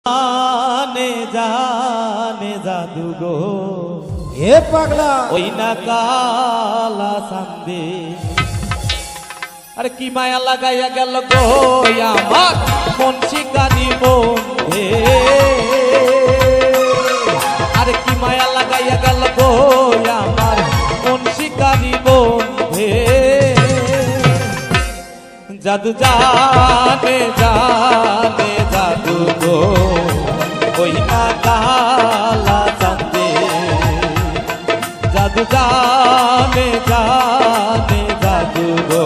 জানে জানে জাদু গো এ পাগলা ওই না কালা সান্দে আরে কি মায়া লাগাইয়া গেল গো আমার মন শিকারি বন্ধে আরে কি মায়া লাগাইয়া গেল গো আমার মন শিকারি বন্ধে জাদু জানে জানে জাদু গো ওই না কালা চাঁদে জাদু জানে জানে জাদু গো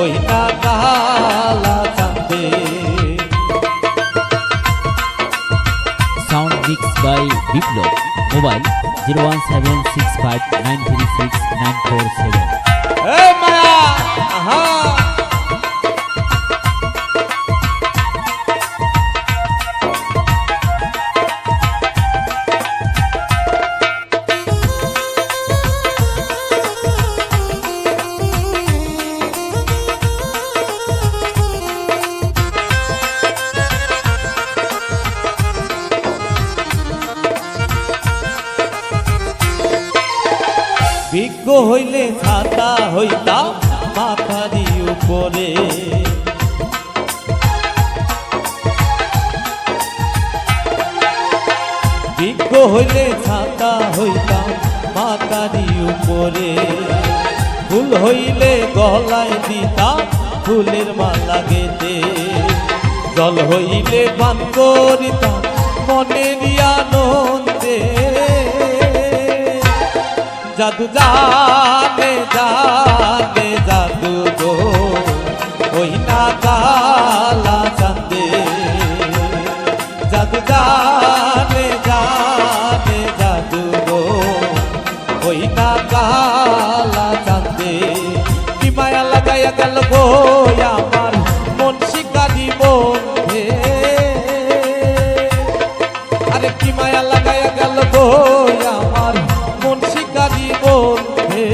ওই না কালা চাঁদে Sound mixed by Biplov. Mobile 01765936947. এ মায়া আহা বিজ্ঞ হইলে ছাতা হইতাম মাথারি উপরে বিজ্ঞ হইলে ছাতা হইতাম মাথারি উপরে ফুল হইলে গলায় দিতাম ফুলের মালা গেতে জল হইলে পান করিতাম মনের আনন্দে জাদু জানে জানে জাদু গো ওই না কালা চাঁদে জাদু জানে জানে জাদু গো ওই না কালা চাঁদে কি মায়া লাগাইয়া গেল গো আমার মন শিকারি বন্ধে আরে কি মায়া লাগাইয়া গেল গো আমার মন শিকারি বন্ধে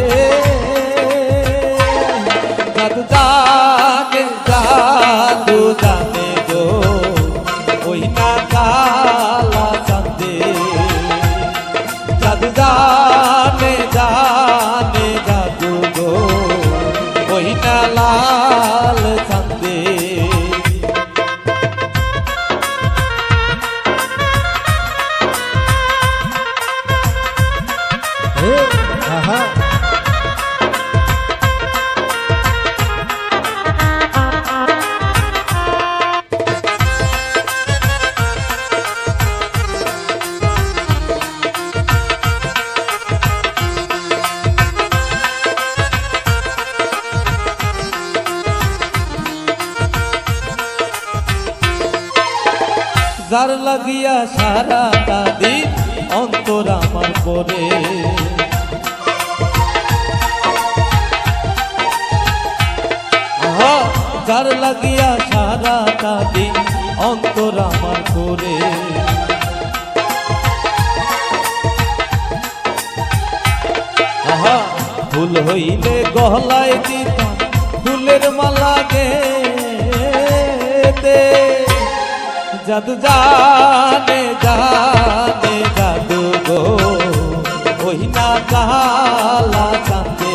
জাদু জানে জাদু জানে গো ওই না কালা চাঁদে জাদু জানে জানে জাদু গো ওই না লাল চাঁদে এ আহা যার লাগিয়া সারাটা দিন অন্তর আমার পরে যার লাগিয়া সারাটা দিন অন্তর আমার করে ফুল হইলে গলায় দিতাম ফুলের মালা গেতে জাদু জানে জানে জাদু গো ওই না কালা চাঁদে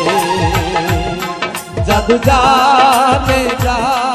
জাদু জানে জানে